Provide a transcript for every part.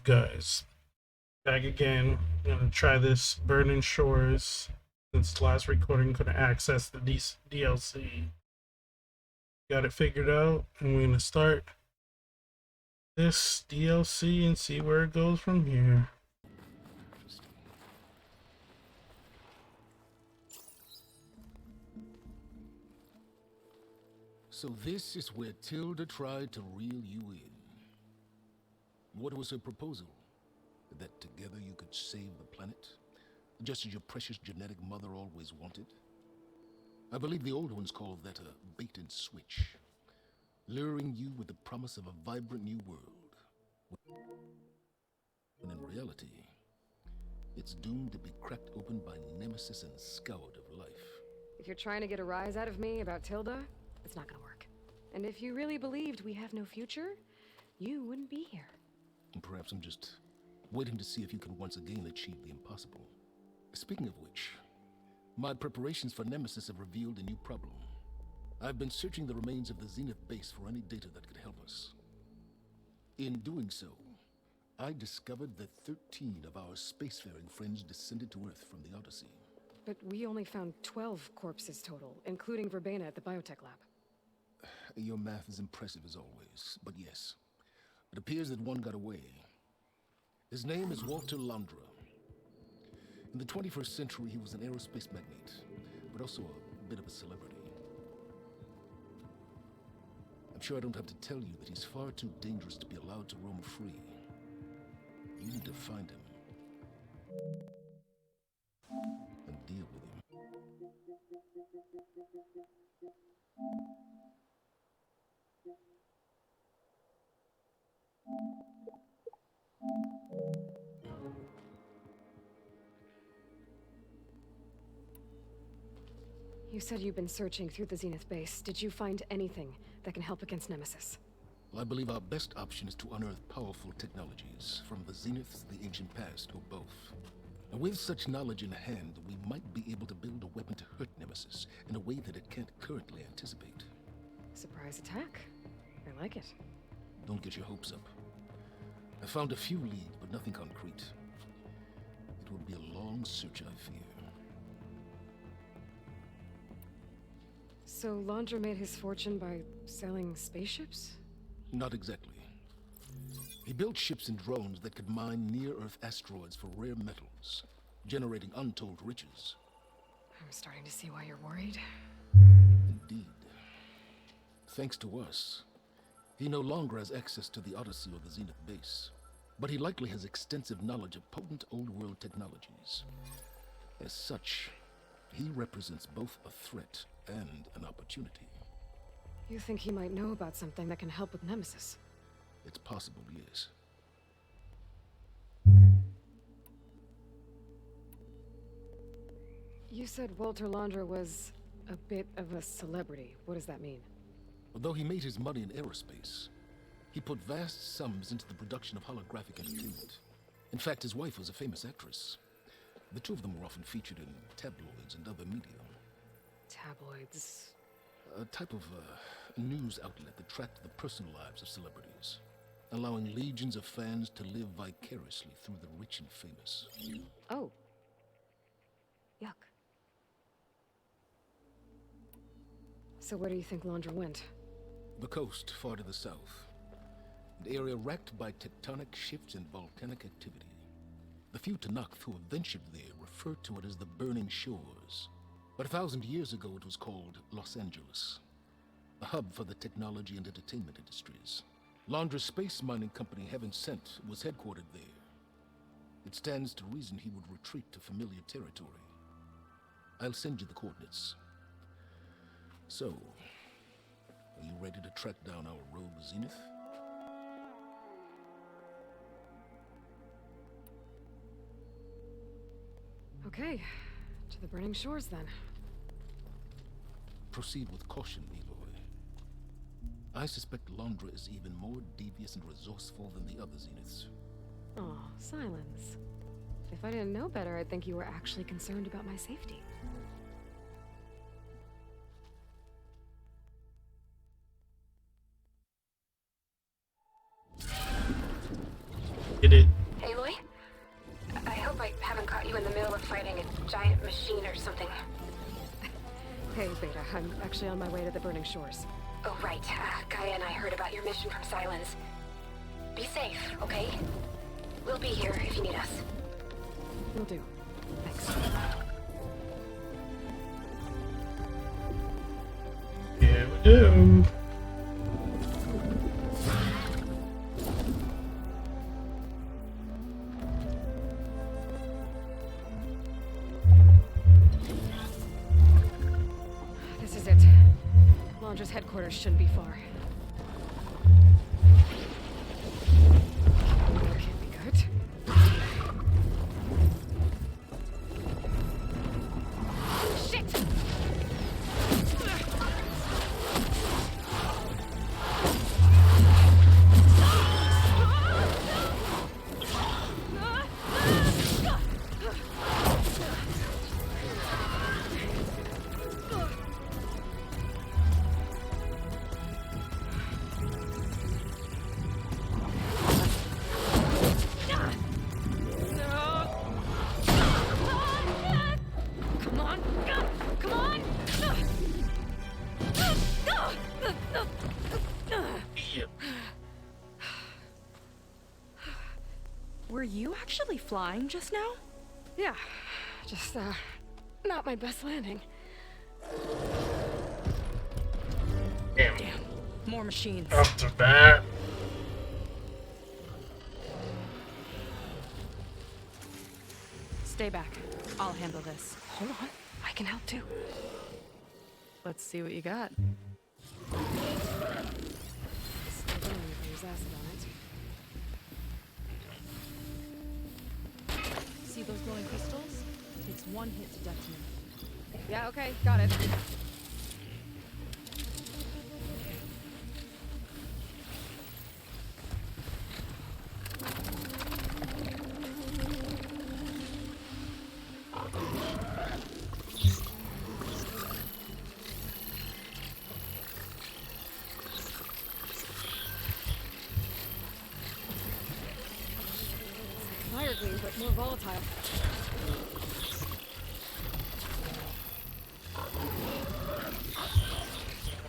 guys? Back again. I'm gonna try this Burning Shores. Since last recording couldn't access the DLC. Got it figured out, and we're gonna start this DLC and see where it goes from here. So this is where Tilda tried to reel you in. What was her proposal? That together you could save the planet? Just as your precious genetic mother always wanted? I believe the old ones called that a bait and switch, luring you with the promise of a vibrant new world. When in reality, it's doomed to be cracked open by nemesis and scoured of life. If you're trying to get a rise out of me about Tilda, it's not gonna work. And if you really believed we have no future, you wouldn't be here. And perhaps I'm just waiting to see if you can once again achieve the impossible. Speaking of which, my preparations for Nemesis have revealed a new problem. I've been searching the remains of the Zenith base for any data that could help us. In doing so, I discovered that 13 of our spacefaring friends descended to Earth from the Odyssey. But we only found 12 corpses total, including Verbena at the biotech lab. Your math is impressive as always, but yes, it appears that one got away. His name is Walter Landra. In the 21st century, he was an aerospace magnate, but also a bit of a celebrity. I'm sure I don't have to tell you that he's far too dangerous to be allowed to roam free. You need to find him and deal with him. You said you've been searching through the Zenith base. Did you find anything that can help against Nemesis? Well, I believe our best option is to unearth powerful technologies, from the Zeniths to the ancient past, or both. And with such knowledge in hand, we might be able to build a weapon to hurt Nemesis in a way that it can't currently anticipate. Surprise attack. I like it. Don't get your hopes up. I found a few leads, but nothing concrete. It will be a long search, I fear. So Landra made his fortune by selling spaceships? Not exactly. He built ships and drones that could mine near-Earth asteroids for rare metals, generating untold riches. I'm starting to see why you're worried. Indeed. Thanks to us, he no longer has access to the Odyssey or the Zenith base, but he likely has extensive knowledge of potent old-world technologies. As such, he represents both a threat and an opportunity. You think he might know about something that can help with Nemesis? It's possible, yes. You said Walter Landra was a bit of a celebrity. What does that mean? Although he made his money in aerospace, he put vast sums into the production of holographic entertainment. In fact, his wife was a famous actress. The two of them were often featured in tabloids and other media. Tabloids? A type of news outlet that tracked the personal lives of celebrities, allowing legions of fans to live vicariously through the rich and famous. Oh. Yuck. So where do you think Landra went? The coast, far to the south. An area racked by tectonic shifts and volcanic activity. The few Tanakh who have ventured there refer to it as the Burning Shores. But 1,000 years ago it was called Los Angeles, a hub for the technology and entertainment industries. Landra's space mining company, Heaven Sent, was headquartered there. It stands to reason he would retreat to familiar territory. I'll send you the coordinates. So, are you ready to track down our rogue Zenith? Okay, to the Burning Shores then. Proceed with caution, Eloy. I suspect Landra is even more devious and resourceful than the other Zeniths. Aw, silence. If I didn't know better, I'd think you were actually concerned about my safety. Get it? giant machine or something. Hey, Beta, I'm actually on my way to the Burning Shores. Oh, right. Gaia and I heard about your mission from Silence. Be safe, okay? We'll be here if you need us. Will do. Thanks. Yeah, we do. This is it. Launcher's headquarters shouldn't be far. That can't be good. Shit! Come on! Come on! Were you actually flying just now? Yeah, just, not my best landing. Damn. Damn, more machines. Off the bat. Stay back. I'll handle this. Hold on, I can help too. Let's see what you got. Still going if there's acid on it. See those glowing crystals? Takes one hit to detonate. Yeah, okay, got it. Fire glue, but more volatile.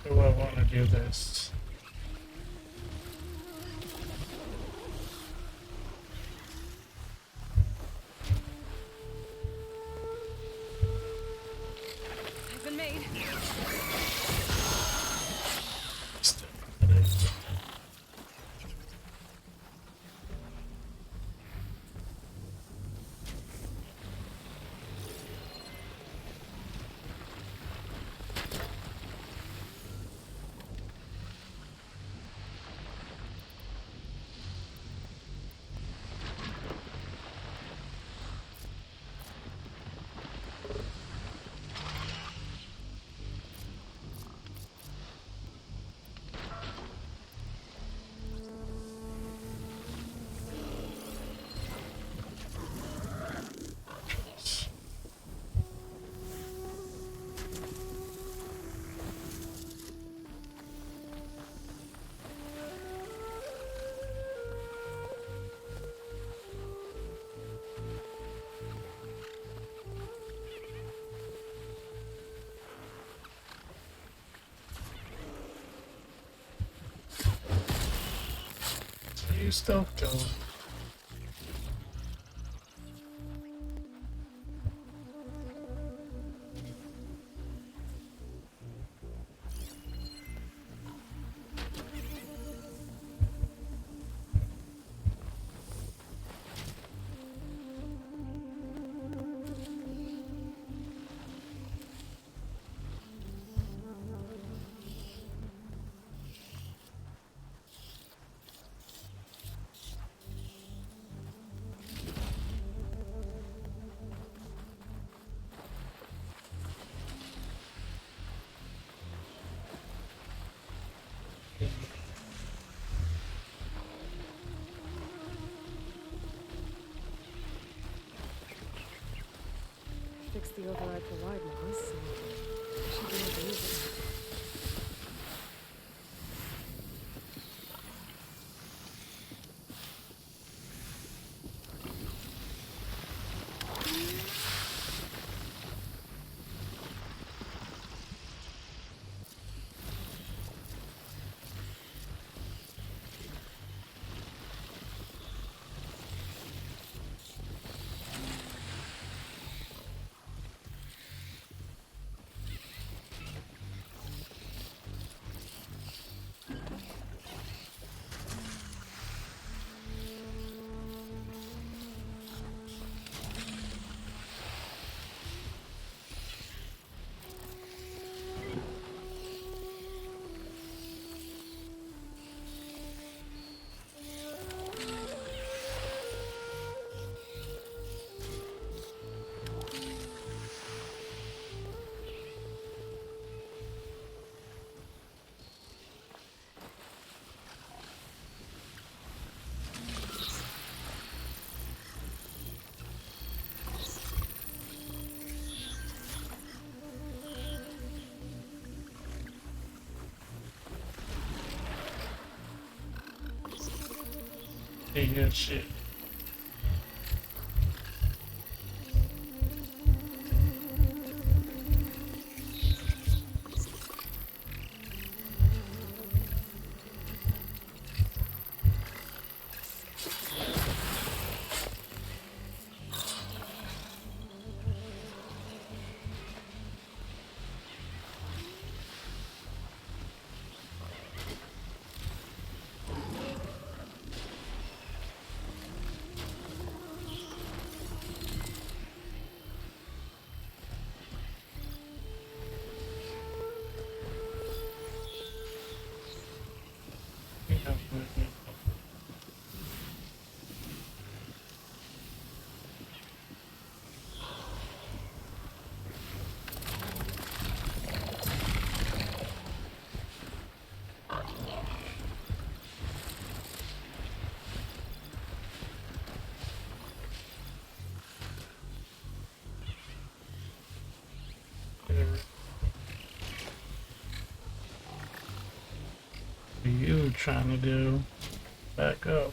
How do I want to do this? Has been made. You still go. Fix the override for wide laws, so I should be able to use it. Hey, good shit. What are you trying to do? Back up.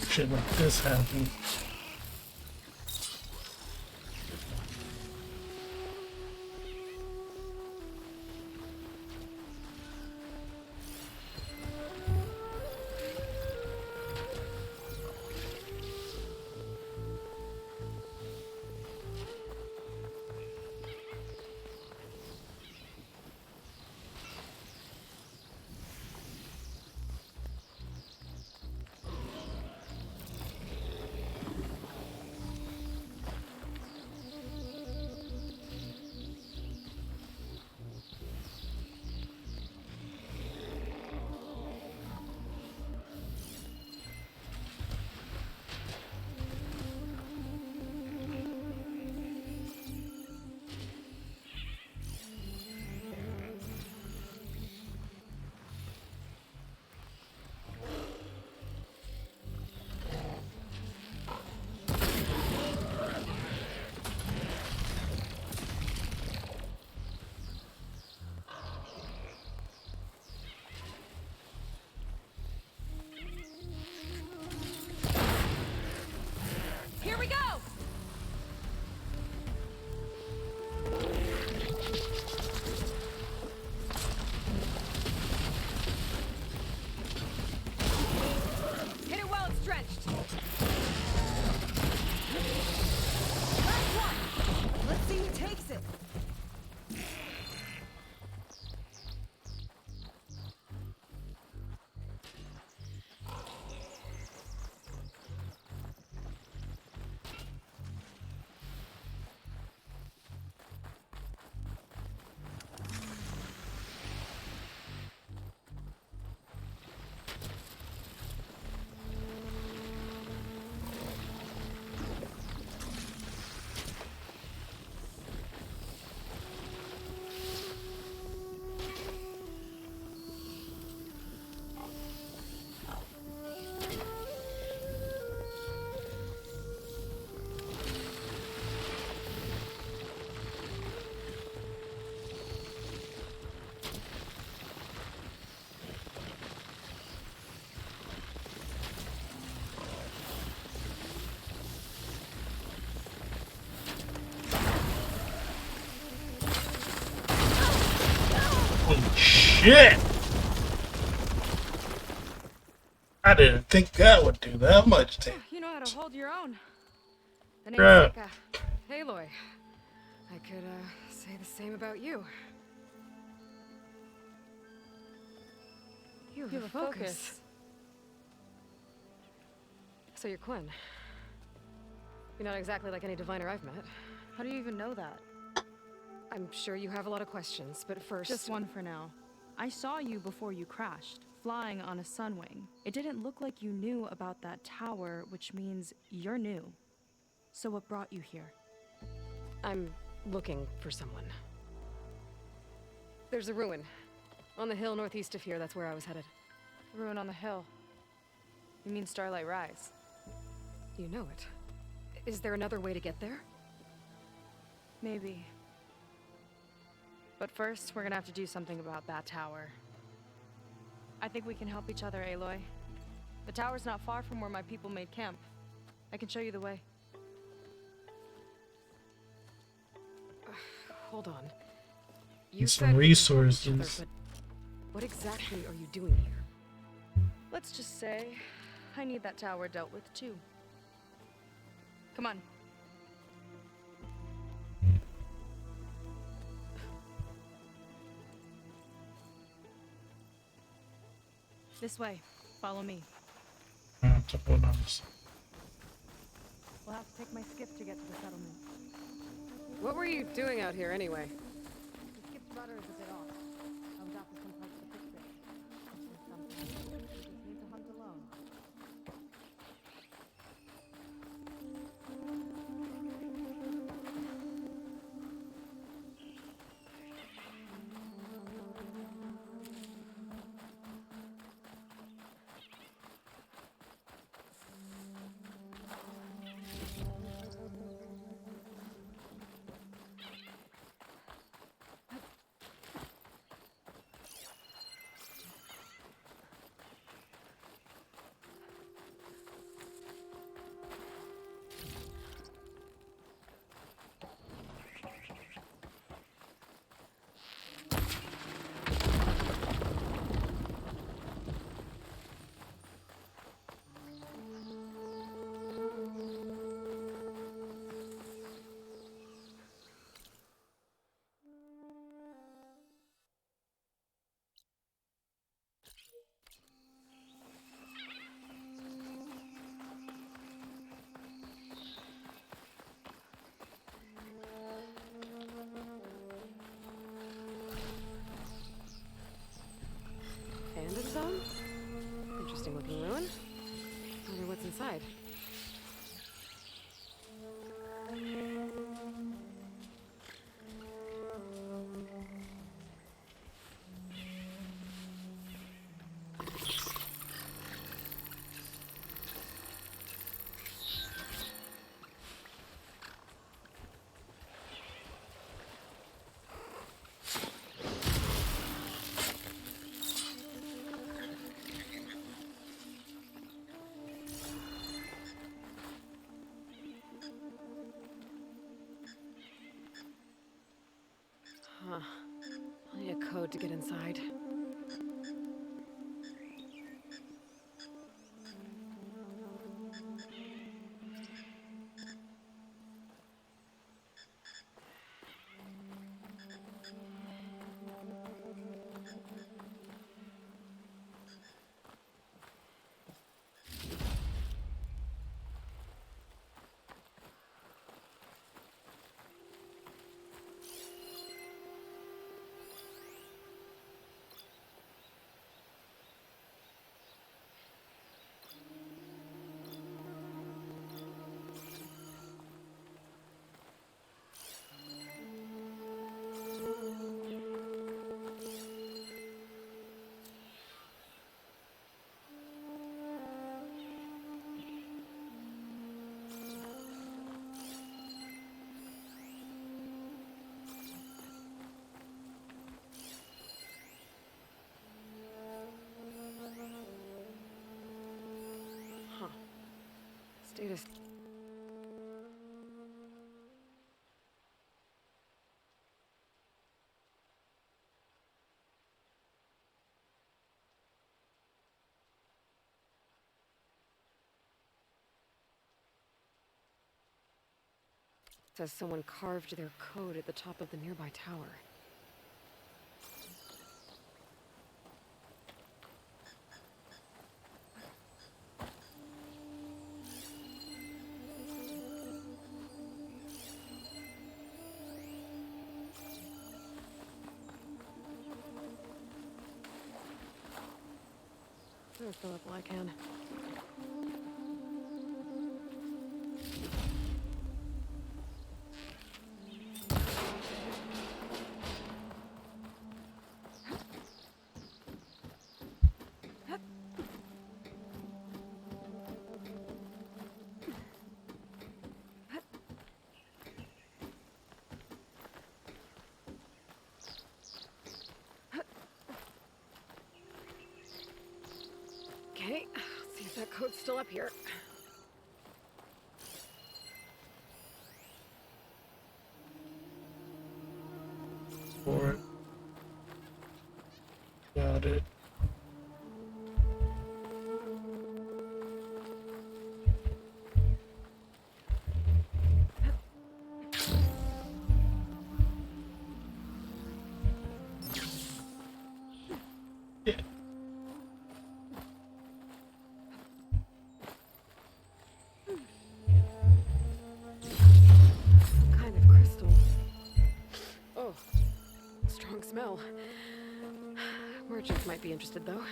Shit like this happen. Here we go! Hit it while it's drenched. Last one! Let's see who takes it. Holy shit! I didn't think that would do that much damage. You know how to hold your own. The name's Yeah. Sika. Aloy. I could, say the same about you. You have a focus. So you're Quinn. You're not exactly like any diviner I've met. How do you even know that? I'm sure you have a lot of questions, but first... Just one for now. I saw you before you crashed, flying on a sunwing. It didn't look like you knew about that tower, which means you're new. So what brought you here? I'm looking for someone. There's a ruin. On the hill northeast of here, that's where I was headed. Ruin on the hill. You mean Starlight Rise? You know it. Is there another way to get there? Maybe. But first, we're gonna have to do something about that tower. I think we can help each other, Aloy. The tower's not far from where my people made camp. I can show you the way. Hold on. Need You some said we can help each other, resources. but what exactly are you doing here? Let's just say I need that tower dealt with too. Come on. This way. Follow me. I have to hold on. We'll have to take my skiff to get to the settlement. What were you doing out here anyway? The skiff's rudder is a bit off. I was after some parts to fix it. Sometimes you just need to hunt alone. Abandoned zone? Interesting looking ruin. Wonder what's inside. Huh. Plenty of code to get inside. Huh. Status. Says someone carved their code at the top of the nearby tower. There's Philip Lycan. Okay, let's see if that code's still up here. For it. Got it. Yeah. Some kind of crystal. Oh, strong smell. Merchants might be interested, though.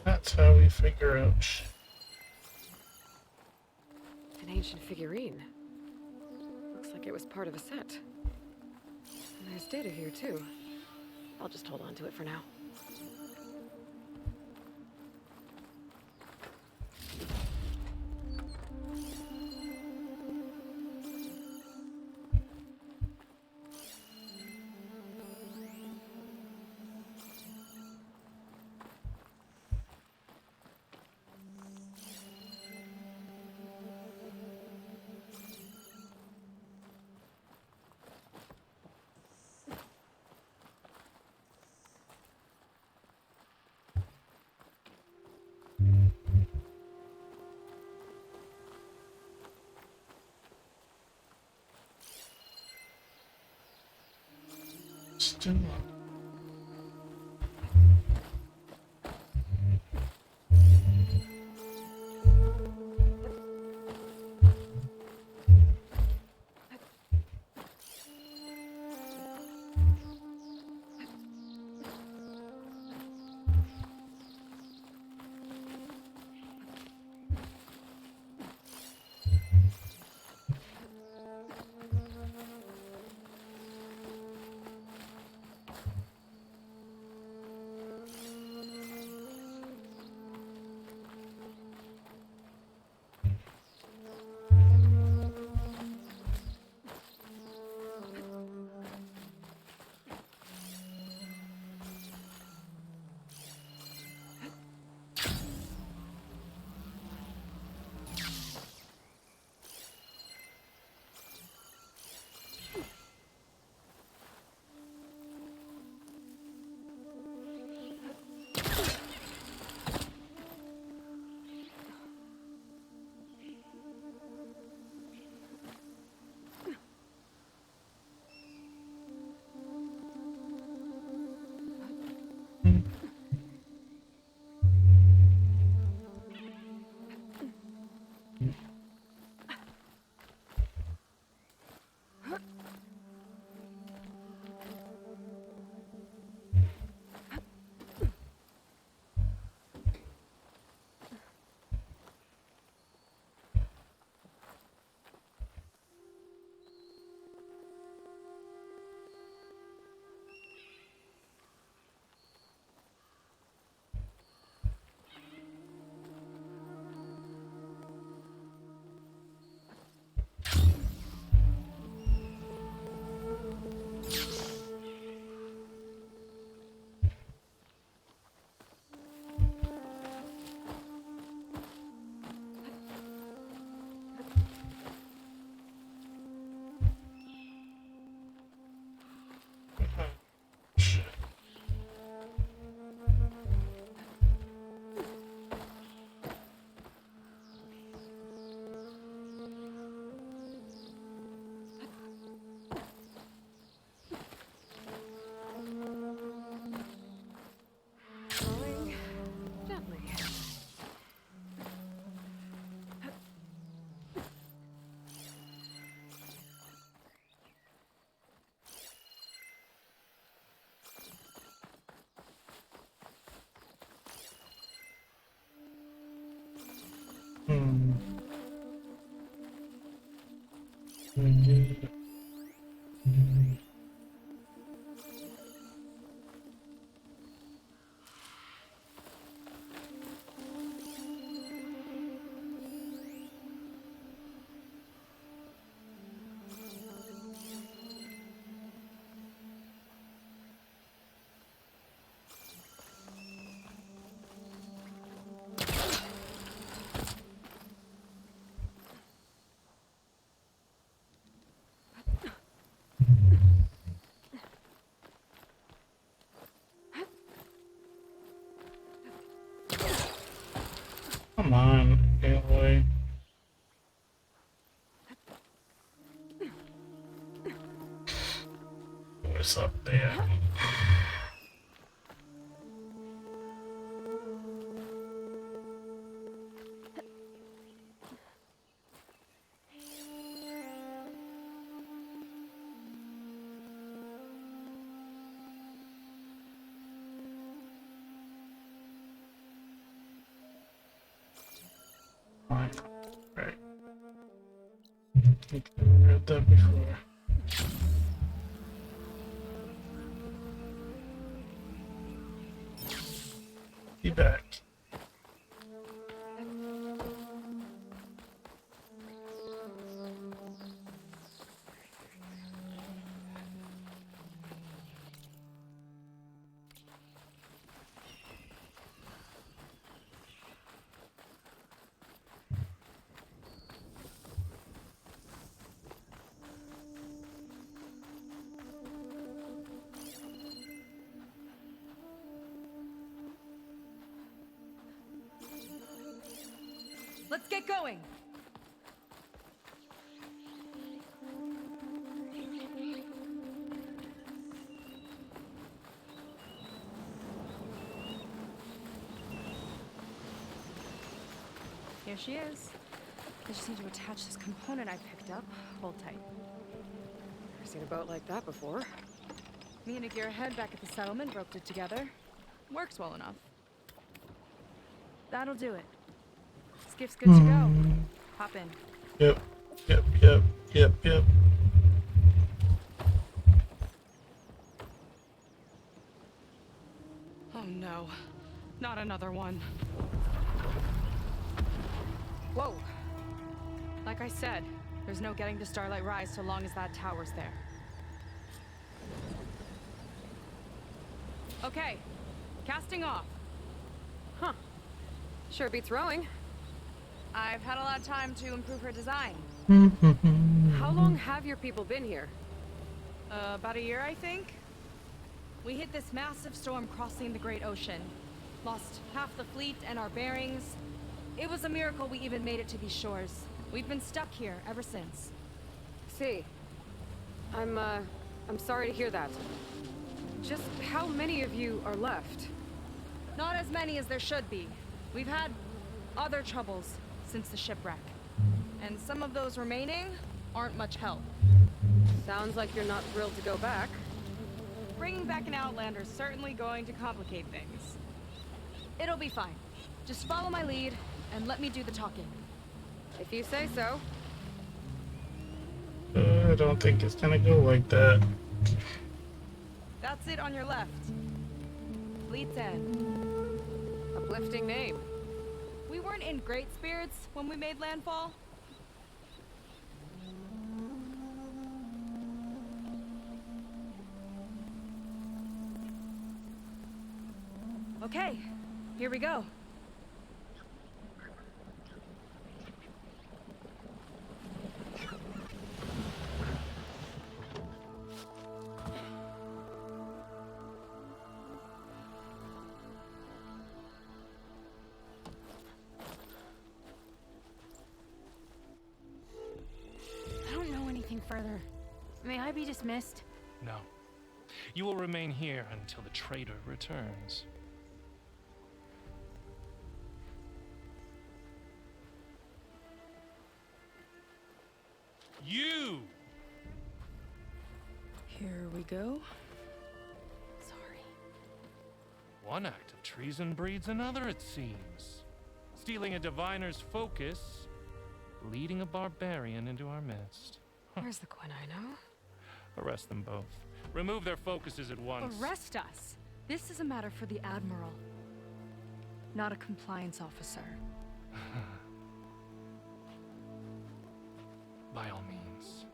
That's how we figure out shit. An ancient figurine. Looks like it was part of a set. And there's data here, too. I'll just hold on to it for now. Still up. Shit. Rolling gently. Hmm. We did. Come on, Aloy. What's up there? Right. I think I read that before. Be back. Let's get going! Here she is. I just need to attach this component I picked up. Hold tight. Never seen a boat like that before. Me and a gearhead back at the settlement roped it together. Works well enough. That'll do it. Skiff's good to go. Hop in. Yep. Oh no. Not another one. Whoa. Like I said, there's no getting to Starlight Rise so long as that tower's there. Okay. Casting off. Huh. Sure beats rowing. I've had a lot of time to improve her design. How long have your people been here? About a year, I think. We hit this massive storm crossing the Great Ocean. Lost half the fleet and our bearings. It was a miracle we even made it to these shores. We've been stuck here ever since. See. I'm sorry to hear that. Just how many of you are left? Not as many as there should be. We've had other troubles since the shipwreck. And some of those remaining aren't much help. Sounds like you're not thrilled to go back. Bringing back an Outlander's certainly going to complicate things. It'll be fine. Just follow my lead and let me do the talking. If you say so. I don't think it's gonna go like that. That's it on your left. Fleet's End. Uplifting name. We weren't in great spirits when we made landfall. Okay, here we go. I don't know anything further. May I be dismissed? No. You will remain here until the trader returns. You! Here we go. Sorry. One act of treason breeds another, it seems. Stealing a diviner's focus, leading a barbarian into our midst. Where's the Quinn I know? Arrest them both. Remove their focuses at once. Arrest us. This is a matter for the Admiral, not a compliance officer. By all means.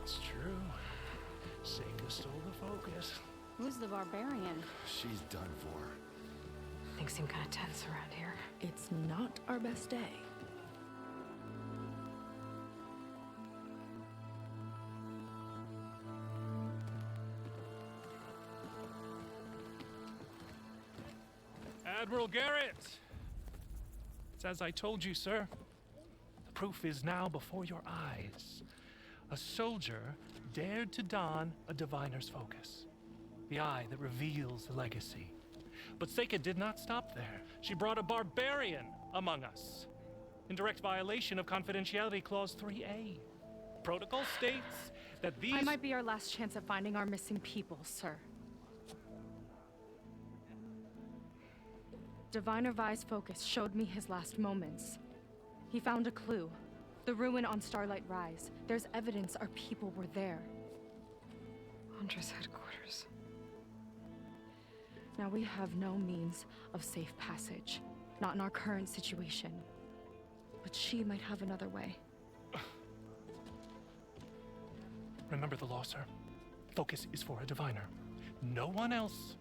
It's true. Seika stole the focus. Who's the barbarian? She's done for. Things seem kind of tense around here. It's our best day. Admiral Garrett! It's as I told you, sir. The proof is now before your eyes. A soldier dared to don a diviner's focus, the eye that reveals the legacy. But Seika did not stop there. She brought a barbarian among us, in direct violation of Confidentiality Clause 3A. Protocol states that these— I might be our last chance at finding our missing people, sir. Diviner Vi's focus showed me his last moments. He found a clue. The ruin on Starlight Rise. There's evidence our people were there. Hunter's headquarters. Now we have no means of safe passage. Not in our current situation. But she might have another way. Remember the law, sir. Focus is for a diviner. No one else.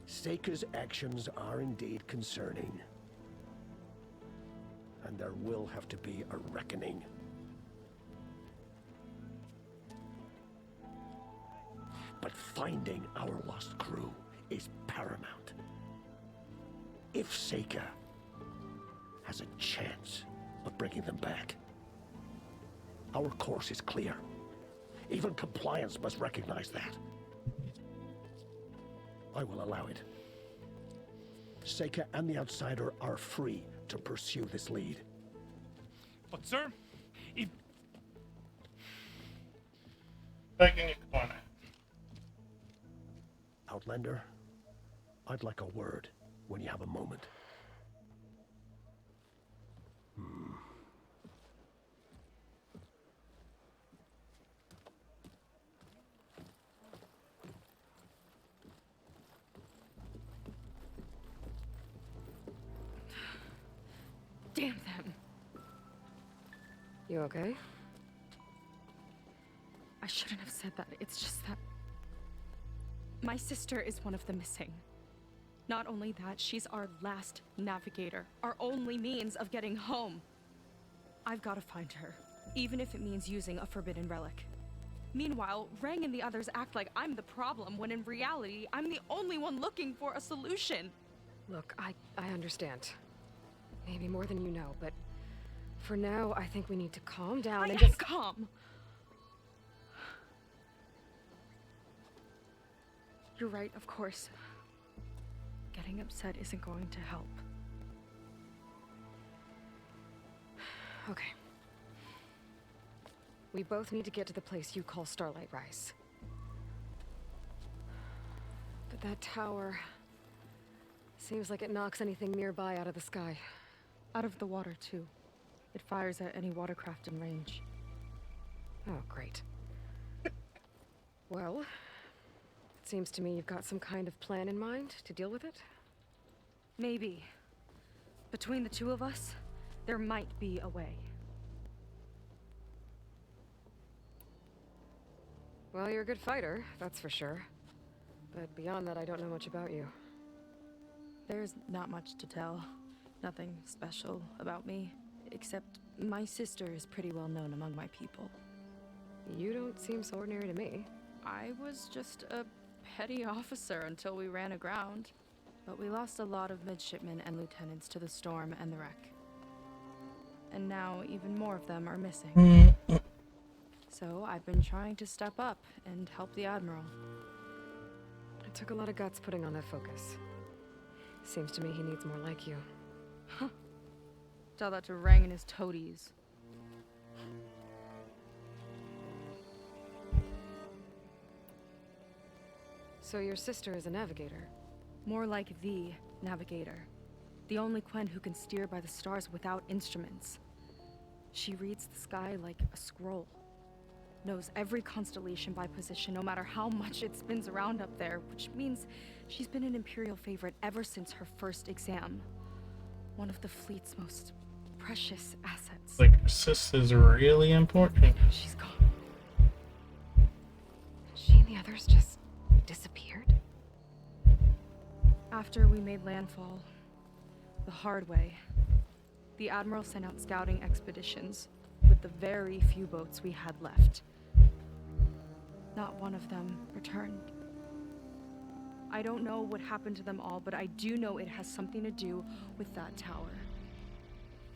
Seika's actions are indeed concerning. And there will have to be a reckoning. But finding our lost crew is paramount. If Seika has a chance of bringing them back, our course is clear. Even compliance must recognize that. I will allow it. Seika and the Outsider are free to pursue this lead. But, sir, if— Back in your corner. Outlander, I'd like a word when you have a moment. Damn them. You okay? I shouldn't have said that. It's just that my sister is one of the missing. Not only that, she's our last navigator, our only means of getting home. I've got to find her, even if it means using a forbidden relic. Meanwhile, Rang and the others act like I'm the problem, when in reality, I'm the only one looking for a solution. Look, I understand. Maybe more than you know, but for now, I think we need to calm down and I am just— calm. You're right, of course. Getting upset isn't going to help. Okay. We both need to get to the place you call Starlight Rise. But that tower seems like it knocks anything nearby out of the sky. Out of the water, too. It fires at any watercraft in range. Oh, great. Well, it seems to me you've got some kind of plan in mind to deal with it. Maybe. Between the two of us, there might be a way. Well, you're a good fighter, that's for sure. But beyond that, I don't know much about you. There's not much to tell. Nothing special about me, except my sister is pretty well known among my people. You don't seem so ordinary to me. I was just a petty officer until we ran aground. But we lost a lot of midshipmen and lieutenants to the storm and the wreck. And now even more of them are missing. So I've been trying to step up and help the Admiral. It took a lot of guts putting on that focus. Seems to me he needs more like you. Huh. Tell that to Rang and his toadies. So your sister is a navigator? More like the navigator. The only Quen who can steer by the stars without instruments. She reads the sky like a scroll. Knows every constellation by position, no matter how much it spins around up there, which means she's been an Imperial favorite ever since her first exam. One of the fleet's most precious assets. Like, your sister's really important. She's gone. She and the others just disappeared? After we made landfall, the hard way, the Admiral sent out scouting expeditions with the very few boats we had left. Not one of them returned. I don't know what happened to them all, but I do know it has something to do with that tower.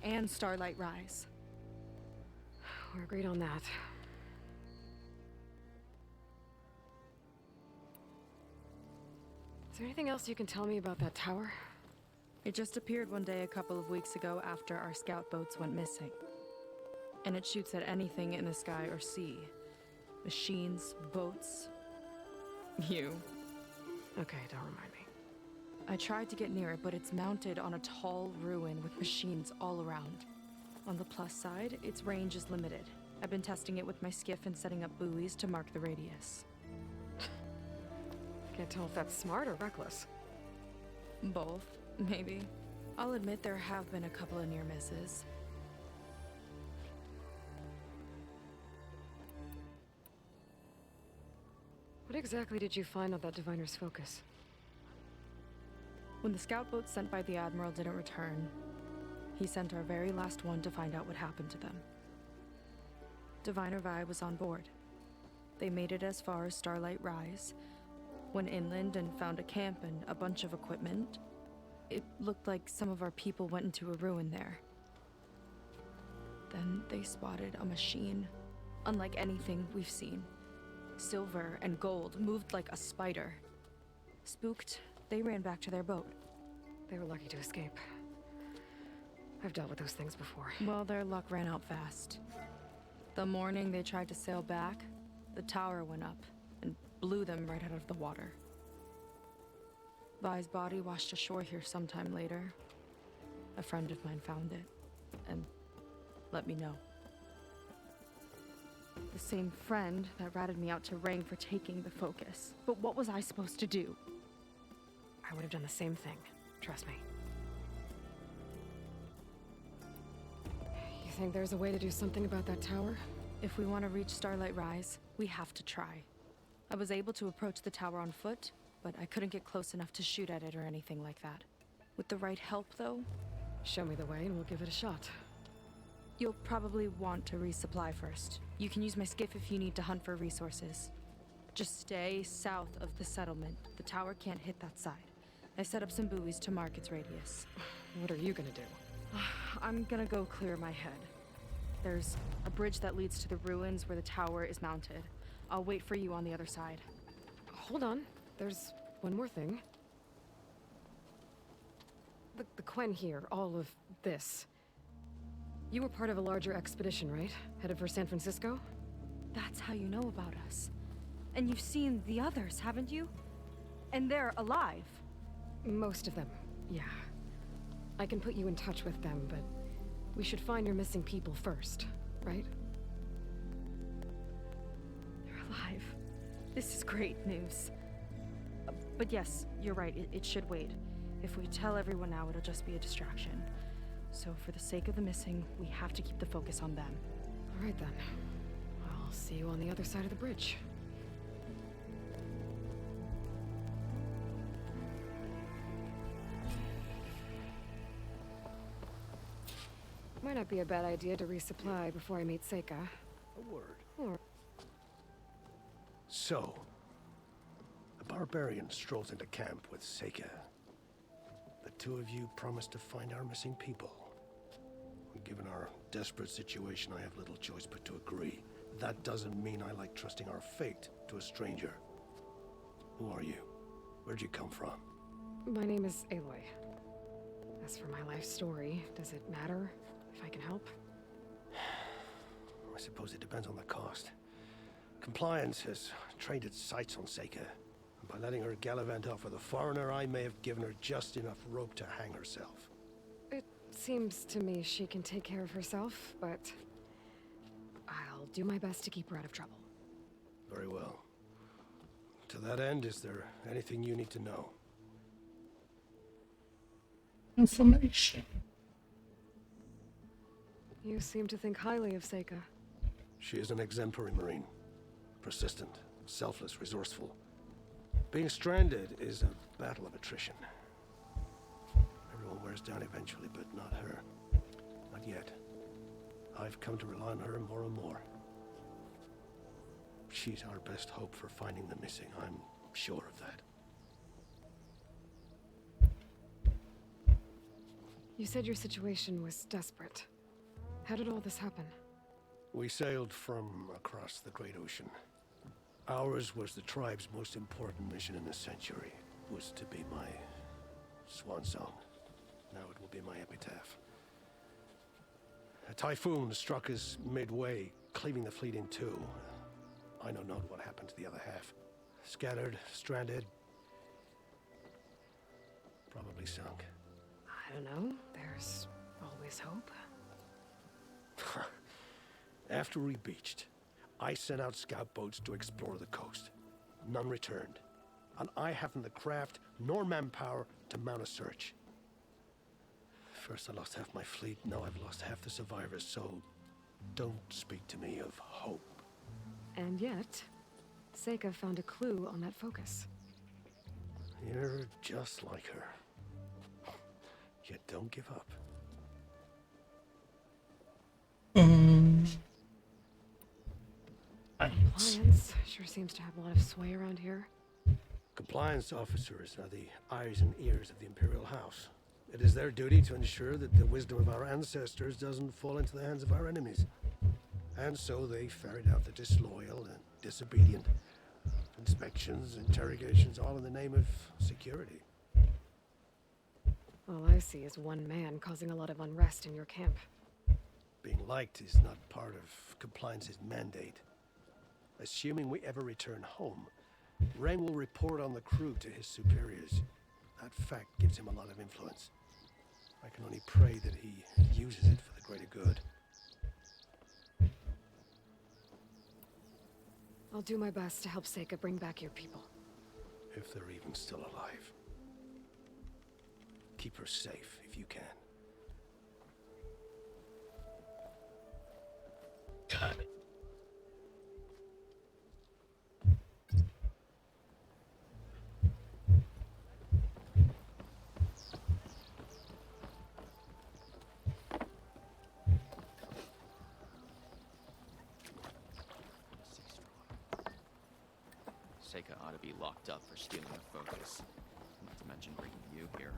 And Starlight Rise. We're agreed on that. Is there anything else you can tell me about that tower? It just appeared one day a couple of weeks ago after our scout boats went missing. And it shoots at anything in the sky or sea. Machines, boats. You. Okay, don't remind me. I tried to get near it, but it's mounted on a tall ruin with machines all around. On the plus side, its range is limited. I've been testing it with my skiff and setting up buoys to mark the radius. Can't tell if that's smart or reckless. Both, maybe. I'll admit there have been a couple of near misses. What exactly did you find on that diviner's focus? When the scout boats sent by the Admiral didn't return, he sent our very last one to find out what happened to them. Diviner Vi was on board. They made it as far as Starlight Rise, went inland and found a camp and a bunch of equipment. It looked like some of our people went into a ruin there. Then they spotted a machine, unlike anything we've seen. Silver and gold, moved like a spider. Spooked, they ran back to their boat. They were lucky to escape. I've dealt with those things before. Well, their luck ran out fast. The morning they tried to sail back, the tower went up and blew them right out of the water. Vi's body washed ashore here sometime later. A friend of mine found it and let me know. The same friend that ratted me out to Rang for taking the focus. But what was I supposed to do? I would have done the same thing. Trust me. You think there's a way to do something about that tower? If we want to reach Starlight Rise, we have to try. I was able to approach the tower on foot, but I couldn't get close enough to shoot at it or anything like that. With the right help, though, Show me the way and we'll give it a shot. you'll probably want to resupply first. You can use my skiff if you need to hunt for resources. Just stay south of the settlement. The tower can't hit that side. I set up some buoys to mark its radius. What are you gonna do? I'm gonna go clear my head. There's a bridge that leads to the ruins where the tower is mounted. I'll wait for you on the other side. Hold on. There's one more thing. The Quen here, all of this. You were part of a larger expedition, right? Headed for San Francisco? That's how you know about us. And you've seen the others, haven't you? And they're alive. Most of them, yeah. I can put you in touch with them, but we should find your missing people first, right? They're alive. This is great news. But yes, you're right, it should wait. If we tell everyone now, it'll just be a distraction. So for the sake of the missing, we have to keep the focus on them. All right then. I'll see you on the other side of the bridge. Might not be a bad idea to resupply before I meet Seika. A word. Or So, a barbarian strolls into camp with Seika. The two of you promised to find our missing people. Given our desperate situation, I have little choice but to agree. That doesn't mean I like trusting our fate to a stranger. Who are you? Where'd you come from? my name is Aloy. As for my life story, does it matter if I can help? I suppose it depends on the cost. Compliance has trained its sights on Seika. And by letting her gallivant off with a foreigner, I may have given her just enough rope to hang herself. It seems to me she can take care of herself, but I'll do my best to keep her out of trouble. Very well. To that end, is there anything you need to know? Information. You seem to think highly of Seika. She is an exemplary Marine. Persistent, selfless, resourceful. Being stranded is a battle of attrition. Everyone wears down eventually, but not her. yet. I've come to rely on her more and more. She's our best hope for finding the missing, I'm sure of that. You said your situation was desperate. How did all this happen? We sailed from across the Great Ocean. Ours was the tribe's most important mission in a century. It was to be my swan song. Now it will be my epitaph. A typhoon struck us midway, cleaving the fleet in two. I know not what happened to the other half. Scattered, stranded, probably sunk. I don't know. There's always hope. After we beached, I sent out scout boats to explore the coast. None returned. And I haven't the craft nor manpower to mount a search. First I lost half my fleet, now I've lost half the survivors, so don't speak to me of hope. And yet, Seika found a clue on that focus. You're just like her. Yet don't give up. Compliance sure seems to have a lot of sway around here. Compliance officers are the eyes and ears of the Imperial House. It is their duty to ensure that the wisdom of our ancestors doesn't fall into the hands of our enemies. And so they ferret out the disloyal and disobedient. Inspections, interrogations, all in the name of security. All I see is one man causing a lot of unrest in your camp. Being liked is not part of Compliance's mandate. Assuming we ever return home, Ren will report on the crew to his superiors. That fact gives him a lot of influence. I can only pray that he uses it for the greater good. I'll do my best to help Seika bring back your people. If they're even still alive. Keep her safe if you can. Got it. Seika ought to be locked up for stealing the focus. Not to mention bringing you here.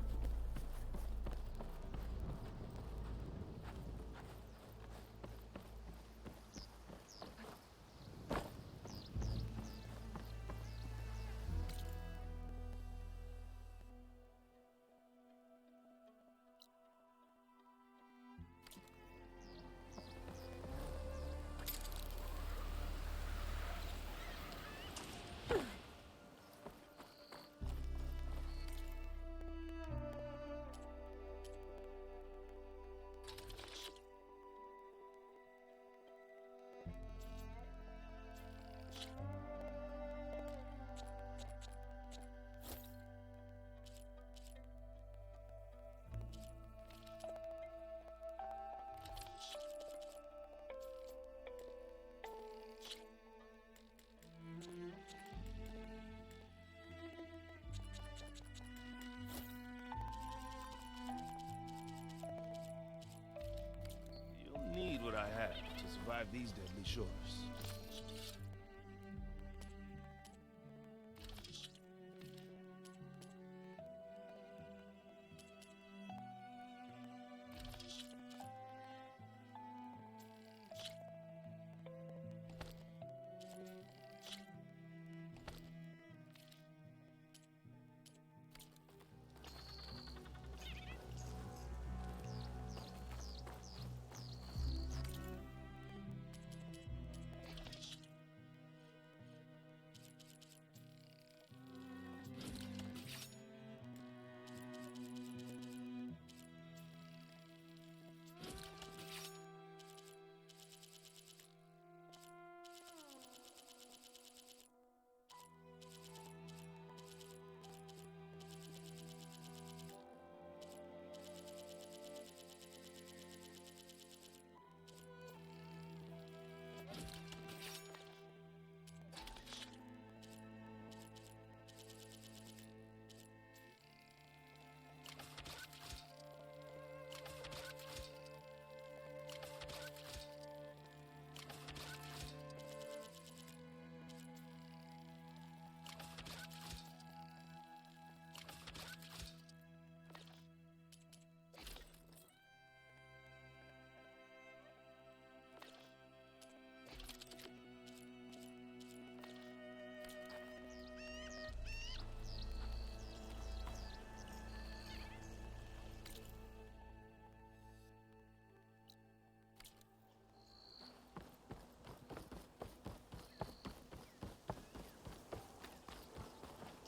You'll need what I have to survive these deadly shores.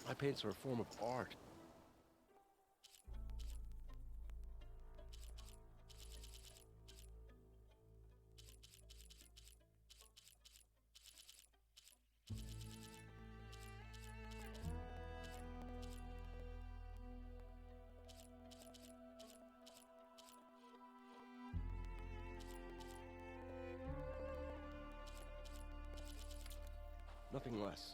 My paints are a form of art. Nothing less.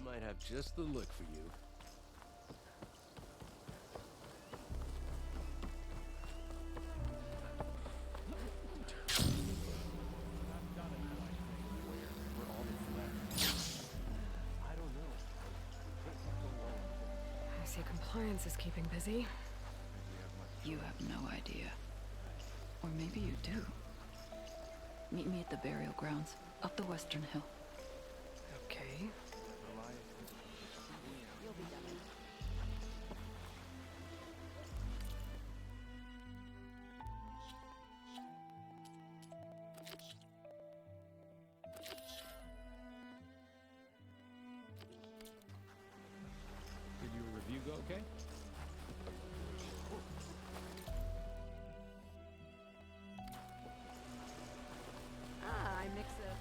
might have just the look for you. I see compliance is keeping busy. You have no idea. Or maybe you do. Meet me at the burial grounds, up the western hill. Okay. Did your review go okay? Ah, I mix it.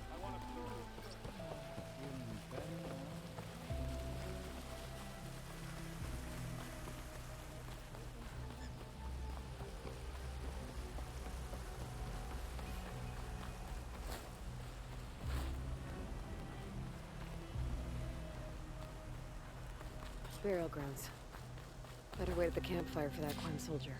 Burial grounds. Better wait at the campfire for that Quen soldier.